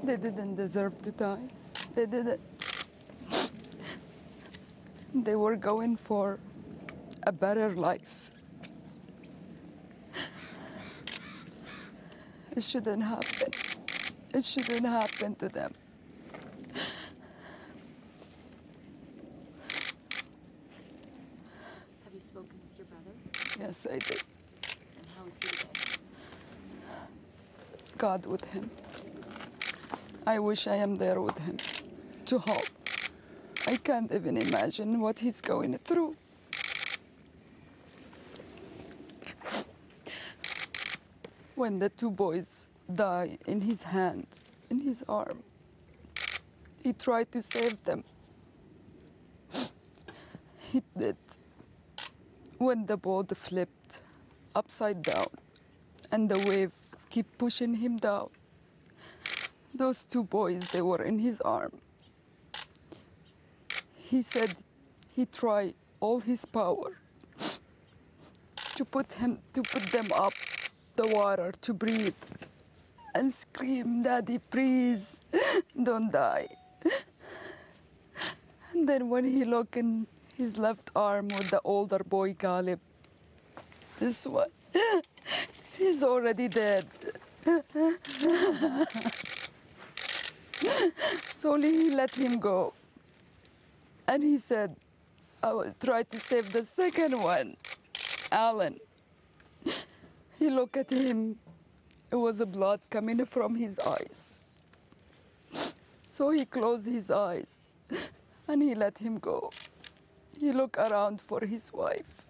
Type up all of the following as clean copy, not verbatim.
They didn't deserve to die. They didn't. They were going for a better life. It shouldn't happen. It shouldn't happen to them. Have you spoken with your brother? Yes, I did. And how is he today? God with him. I wish I am there with him to help. I can't even imagine what he's going through. When the two boys died in his hand, in his arm, he tried to save them. He did. When the boat flipped upside down and the wave kept pushing him down, those two boys, they were in his arm. He said he tried all his power to put them up the water to breathe and scream, "Daddy, please, don't die." And then when he looked in his left arm with the older boy, Ghalib, this one, he's already dead. So he let him go. And he said, "I will try to save the second one, Alan." He looked at him. It was blood coming from his eyes. So he closed his eyes and he let him go. He looked around for his wife.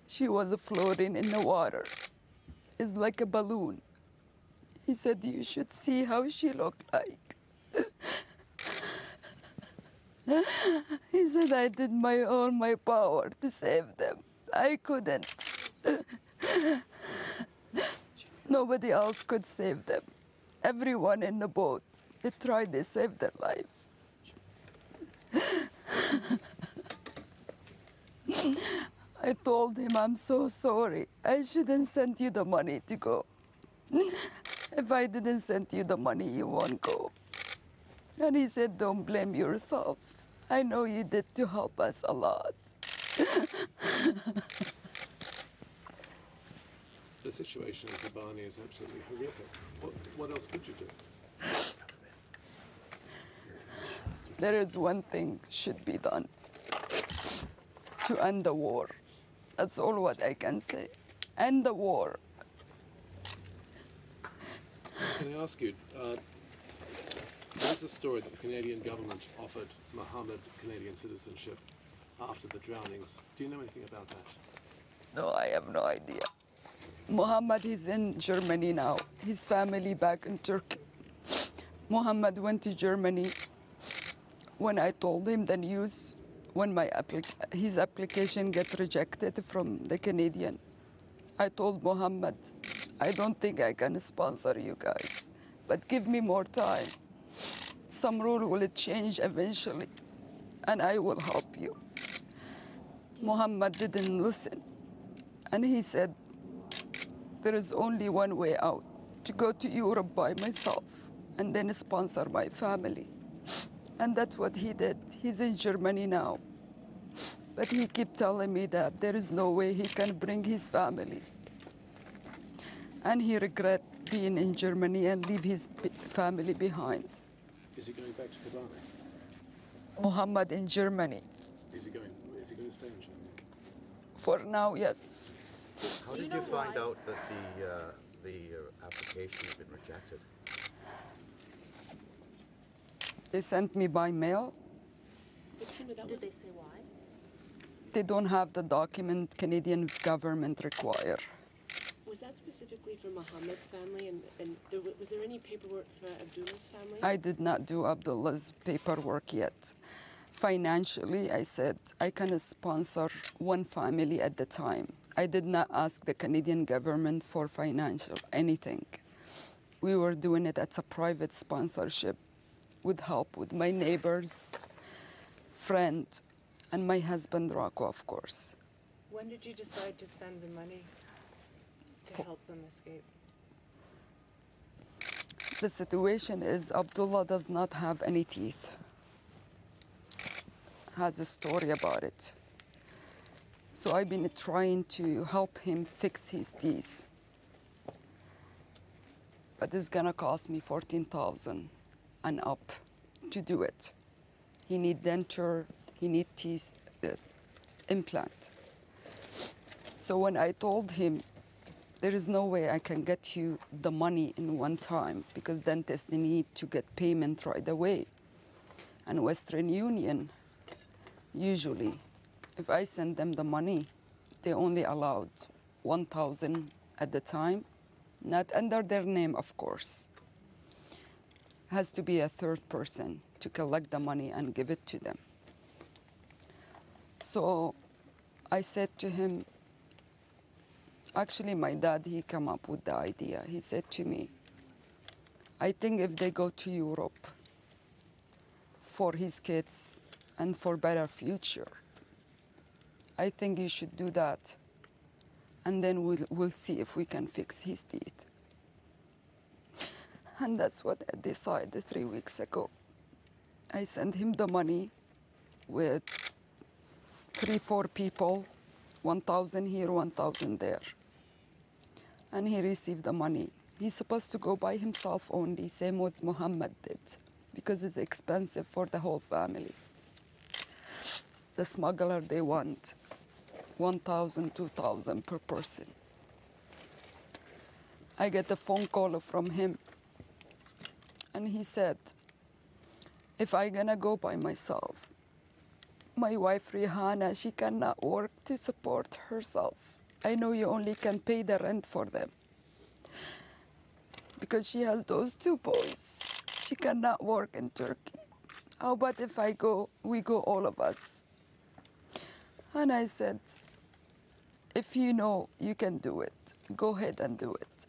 She was floating in the water. It's like a balloon. He said, "You should see how she looked like." He said, "I did all my power to save them. I couldn't." Nobody else could save them. Everyone in the boat, they tried to save their life. I told him, "I'm so sorry. I shouldn't send you the money to go. If I didn't send you the money, you won't go." And he said, "Don't blame yourself. I know you did to help us a lot." The situation in Kobani is absolutely horrific. What else could you do? There is one thing should be done to end the war. That's all what I can say. End the war. Can I ask you, there's a story that the Canadian government offered Mohammed Canadian citizenship after the drownings. Do you know anything about that? No, I have no idea. Mohammed is in Germany now. His family back in Turkey. Mohammed went to Germany. When I told him the news, when his application got rejected from the Canadian, I told Mohammed, "I don't think I can sponsor you guys, but give me more time. Some rule will change eventually, and I will help you." Mohammed didn't listen, and he said, "There is only one way out, to go to Europe by myself and then sponsor my family." And that's what he did. He's in Germany now. But he kept telling me that there is no way he can bring his family. And he regret being in Germany and leave his family behind. Is he going back to Kobani? Mohammed in Germany. Is he going to stay in Germany? For now, yes. How did you find out that the application had been rejected? They sent me by mail. Did they say why? They don't have the document Canadian government require. Was that specifically for Mohammed's family, and was there any paperwork for Abdullah's family? I did not do Abdullah's paperwork yet. Financially, I said I can sponsor one family at the time. I did not ask the Canadian government for financial anything. We were doing it as a private sponsorship with help with my neighbors, friend, and my husband, Rocco, of course. When did you decide to send the money to help them escape? The situation is Abdullah does not have any teeth. Has a story about it. So I've been trying to help him fix his teeth. But it's gonna cost me 14,000 and up to do it. He need denture, he need teeth implant. So when I told him, there is no way I can get you the money in one time because dentists they need to get payment right away. And Western Union, usually, if I send them the money, they only allowed 1,000 at the time, not under their name, of course. Has to be a third person to collect the money and give it to them. So I said to him, actually my dad, he came up with the idea. He said to me, I think if they go to Europe for his kids and for better future, I think you should do that. And then we'll see if we can fix his teeth. And that's what I decided 3 weeks ago. I sent him the money with 3-4 people, 1,000 here, 1,000 there. And he received the money. He's supposed to go by himself only, same as Muhammad did, because it's expensive for the whole family. The smuggler, they want 1,000, 2,000 per person. I get a phone call from him, and he said, if I'm gonna go by myself, my wife Rehan, she cannot work to support herself. I know you only can pay the rent for them because she has those 2 boys. She cannot work in Turkey. How about if I go, we go all of us? And I said, if you know you can do it, go ahead and do it.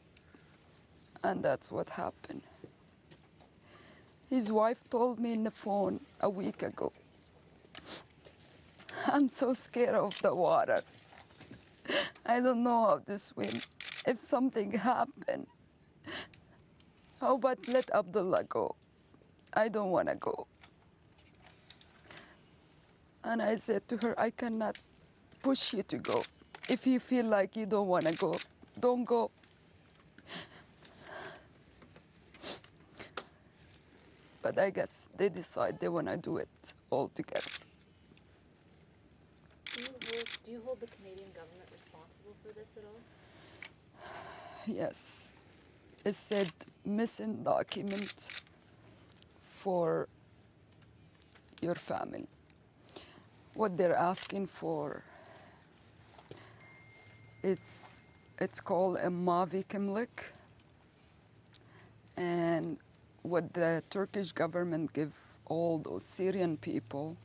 And that's what happened. His wife told me in the phone a week ago, I'm so scared of the water. I don't know how to swim. If something happened, how about let Abdullah go? I don't want to go. And I said to her, I cannot push you to go. If you feel like you don't want to go, don't go. But I guess they decide they want to do it all together. Do you hold the Canadian government responsible for this at all? Yes. It said missing document for your family. What they're asking for, it's called a mavi kimlik. And what the Turkish government give all those Syrian people,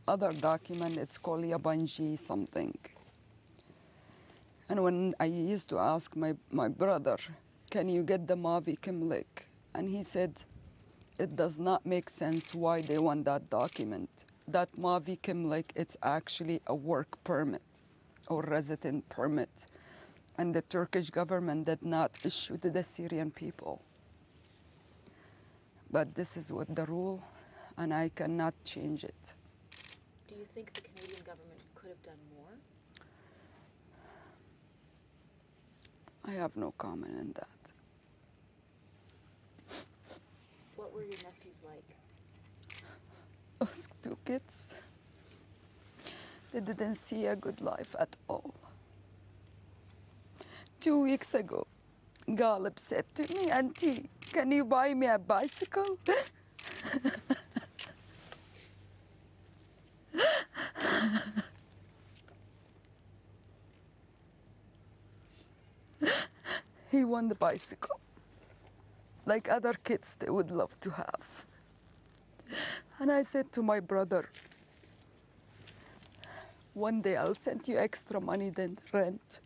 other document, it's called yabancı something. And when I used to ask my brother, can you get the mavi kimlik? And he said, it does not make sense why they want that document. That mavi kimlik, it's actually a work permit or resident permit. And the Turkish government did not issue to the Syrian people. But this is what the rule, and I cannot change it. Do you think the Canadian government could have done more? I have no comment on that. What were your nephews like? Those 2 kids, they didn't see a good life at all. 2 weeks ago, Ghalib said to me, Auntie, can you buy me a bicycle? He won the bicycle, like other kids they would love to have. And I said to my brother, one day I'll send you extra money than rent,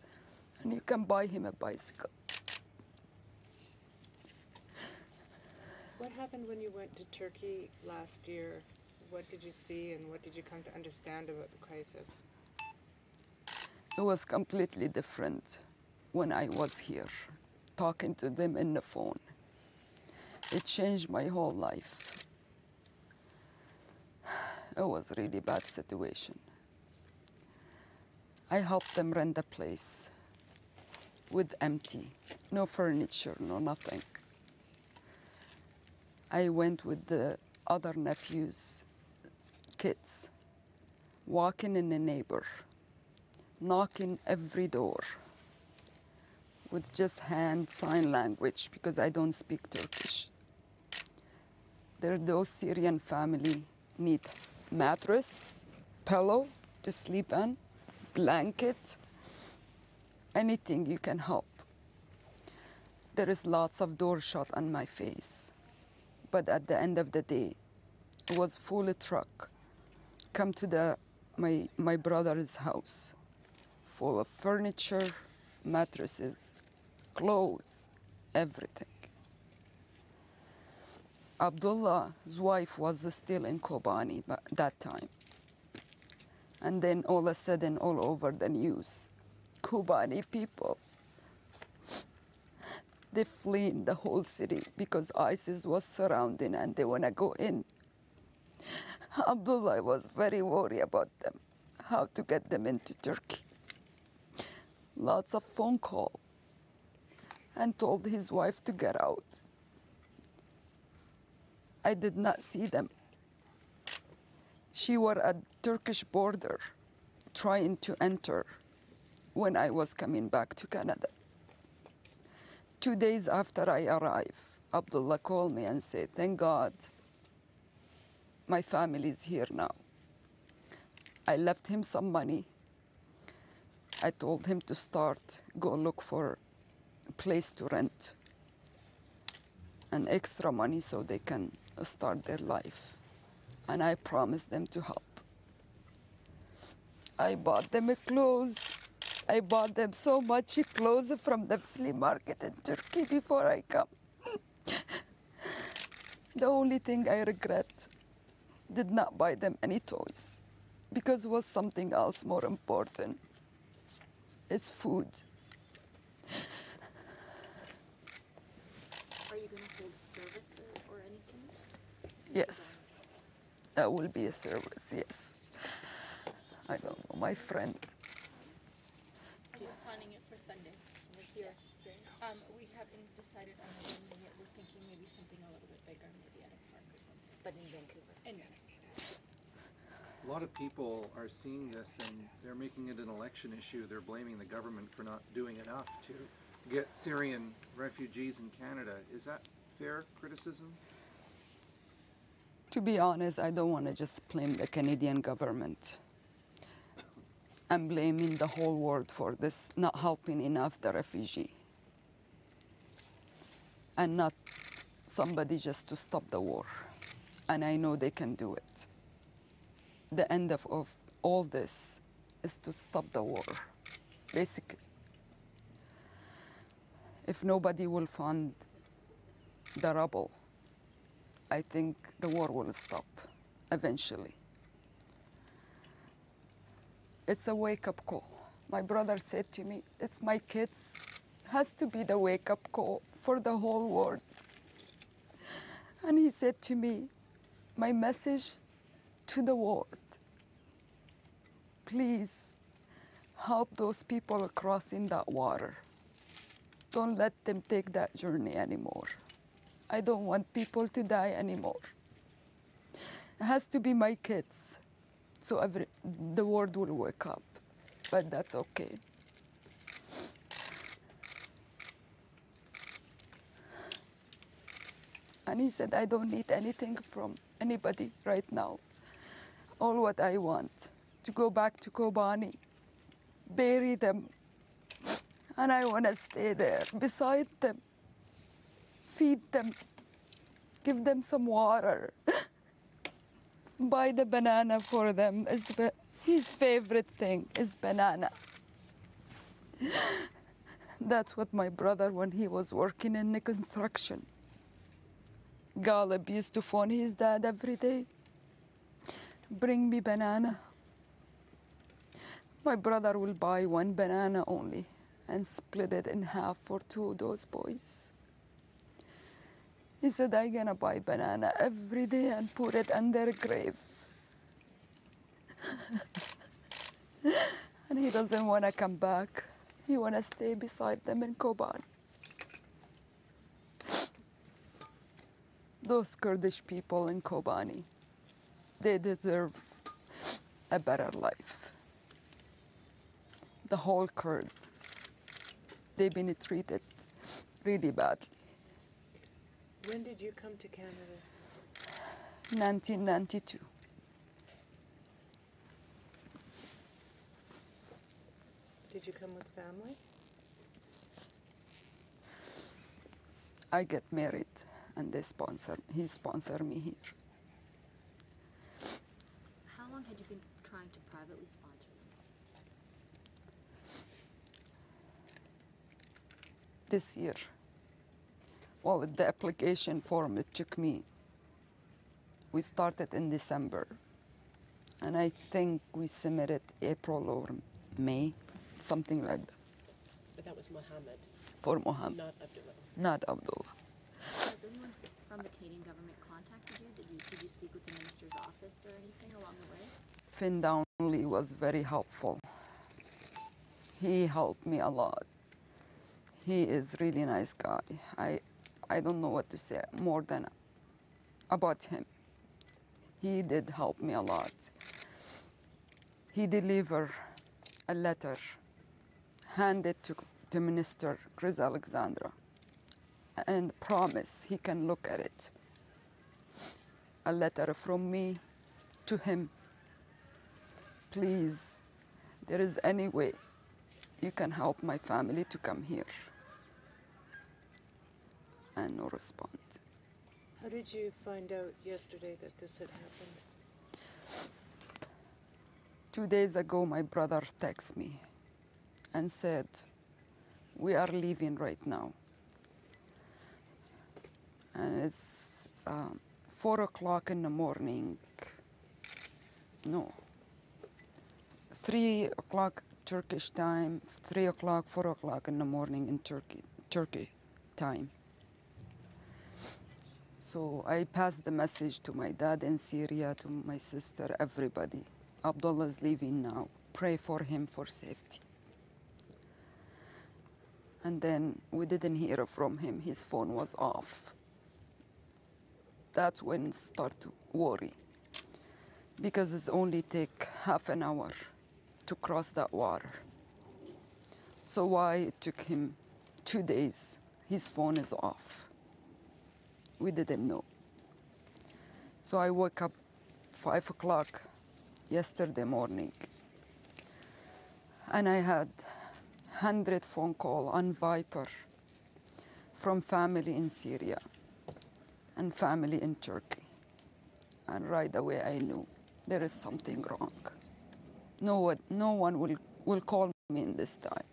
and you can buy him a bicycle. What happened when you went to Turkey last year? What did you see and what did you come to understand about the crisis? It was completely different when I was here, talking to them in the phone. It changed my whole life. It was a really bad situation. I helped them rent a place with empty, no furniture, no nothing. I went with the other nephews, kids, walking in a neighbor, knocking every door with just hand sign language because I don't speak Turkish. Those Syrian family need mattress, pillow to sleep on, blanket, anything you can help. There is lots of doors shut on my face. But at the end of the day, it was full truck. Come to my brother's house, full of furniture, mattresses, clothes, everything. Abdullah's wife was still in Kobani at that time. And then all of a sudden, all over the news, Kobani people, they flee in the whole city because ISIS was surrounding and they want to go in. Abdullah was very worried about them, how to get them into Turkey. Lots of phone call and told his wife to get out. I did not see them. She were at Turkish border trying to enter when I was coming back to Canada. 2 days after I arrived, Abdullah called me and said, thank God, my family is here now. I left him some money. I told him to go look for a place to rent and extra money so they can start their life. And I promised them to help. I bought them clothes. I bought them so much clothes from the flea market in Turkey before I come. The only thing I regret, did not buy them any toys because it was something else more important. It's food. Are you going to hold service or anything? Yes, that will be a service, yes. I don't know, my friend. Planning it for Sunday with your we haven't decided on the venue yet. We're thinking maybe something a little bit bigger, maybe at a park or something. But in Vancouver. A lot of people are seeing this and they're making it an election issue. They're blaming the government for not doing enough to get Syrian refugees in Canada. Is that fair criticism? To be honest, I don't want to just blame the Canadian government. I'm blaming the whole world for this, not helping enough the refugee. And not somebody just to stop the war. And I know they can do it. The end of all this is to stop the war, basically. If nobody will fund the rubble, I think the war will stop eventually. It's a wake-up call. My brother said to me, it's my kids. Has to be the wake-up call for the whole world. And he said to me, my message to the world, please help those people crossing that water. Don't let them take that journey anymore. I don't want people to die anymore. It has to be my kids. So the world will wake up, but that's okay. And he said, I don't need anything from anybody right now. All what I want, to go back to Kobani, bury them, and I want to stay there beside them, feed them, give them some water. Buy the banana for them. His favorite thing is banana. That's what my brother, when he was working in the construction, Ghalib used to phone his dad every day. Bring me banana. My brother will buy one banana only and split it in half for two of those boys. He said, I'm gonna buy banana every day and put it under a grave. And he doesn't wanna come back. He wanna stay beside them in Kobani. Those Kurdish people in Kobani, they deserve a better life. The whole Kurd, they've been treated really badly. When did you come to Canada? 1992. Did you come with family? I get married and he sponsored me here. How long had you been trying to privately sponsor them? This year. Well, the application form, it took me, we started in December. And I think we submitted April or May, something like that. But that was Mohammed, For Mohammed, not Abdullah. not Abdullah. Has anyone from the Canadian government contacted you? Did you speak with the minister's office or anything along the way? Finn Downley was very helpful. He helped me a lot. He is really nice guy. I don't know what to say more than about him. He did help me a lot. He delivered a letter, handed to Minister Chris Alexandra, and promise he can look at it. A letter from me to him. Please, there is any way you can help my family to come here. And no response. How did you find out yesterday that this had happened? 2 days ago, my brother texted me and said, we are leaving right now. And it's 4 o'clock in the morning. No. 3 o'clock Turkish time, 3 o'clock, 4 o'clock in the morning in Turkey time. So I passed the message to my dad in Syria, to my sister, everybody. Abdullah is leaving now. Pray for him for safety. And then we didn't hear from him. His phone was off. That's when I start to worry, because it's only take half an hour to cross that water. So why it took him 2 days? His phone is off. We didn't know. So I woke up 5 o'clock yesterday morning, and I had 100 phone call on Viper from family in Syria and family in Turkey. And right away I knew there is something wrong. No one will call me in this time.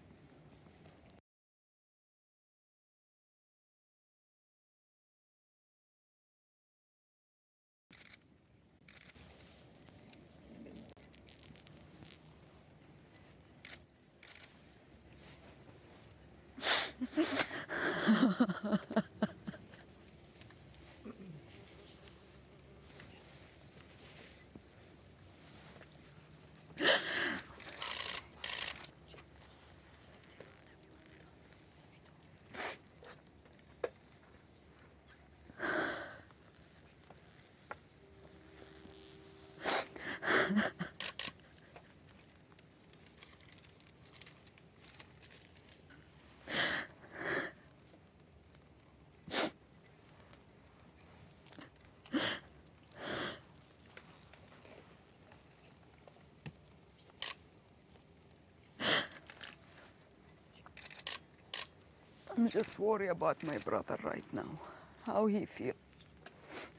I'm just worried about my brother right now, how he feels.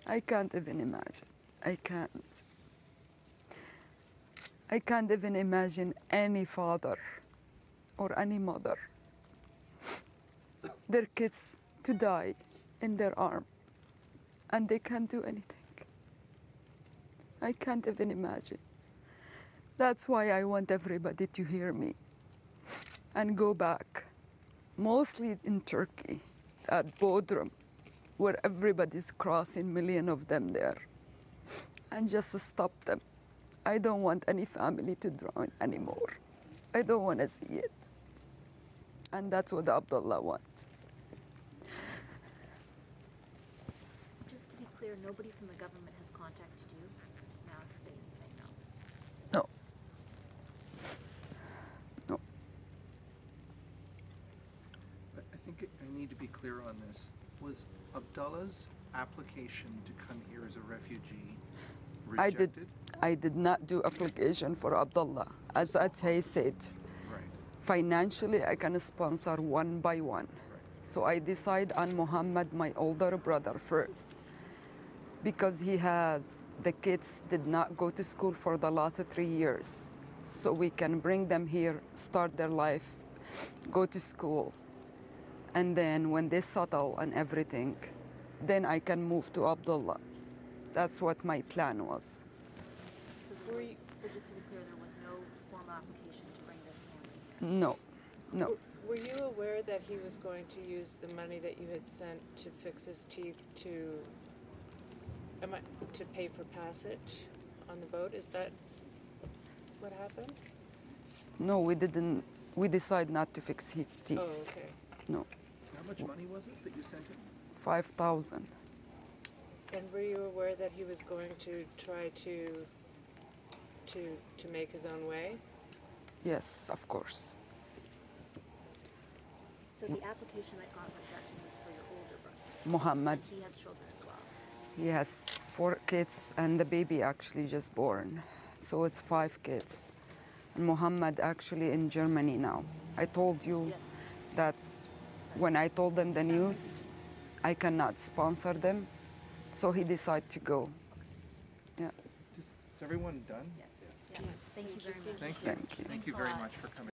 I can't even imagine. I can't even imagine any father or any mother, their kids to die in their arm, and they can't do anything. I can't even imagine. That's why I want everybody to hear me and go back, mostly in Turkey, at Bodrum, where everybody's crossing, million of them there, and just stop them. I don't want any family to drown anymore. I don't want to see it. And that's what Abdullah wants. Just to be clear, nobody from the government has contacted you now to say anything, no? No. No. But I think I need to be clear on this. Was Abdullah's application to come here as a refugee rejected? I did not do application for Abdullah. As I said, Right. financially I can sponsor one by one. So I decide on Muhammad, my older brother, first, because the kids did not go to school for the last 3 years. So we can bring them here, start their life, go to school. And then when they settle and everything, then I can move to Abdullah. That's what my plan was. So just to be clear, there was no formal application to bring this family here? No, no. Were you aware that he was going to use the money that you had sent to fix his teeth to pay for passage on the boat? Is that what happened? No, we didn't. We decided not to fix his teeth. Oh, okay. No, How much money was it that you sent him? 5,000. And were you aware that he was going to try to make his own way? Yes, of course. So the application that got rejected was for your older brother? Muhammad, He has children as well? he has 4 kids and the baby actually just born. So it's 5 kids. And Muhammad actually in Germany now. I told you Yes. that's when I told them the news, I cannot sponsor them. So he decided to go. Yeah, Is everyone done? Yes. Yeah. Thank you very much. Thank you. thank you. Thank you very much for coming.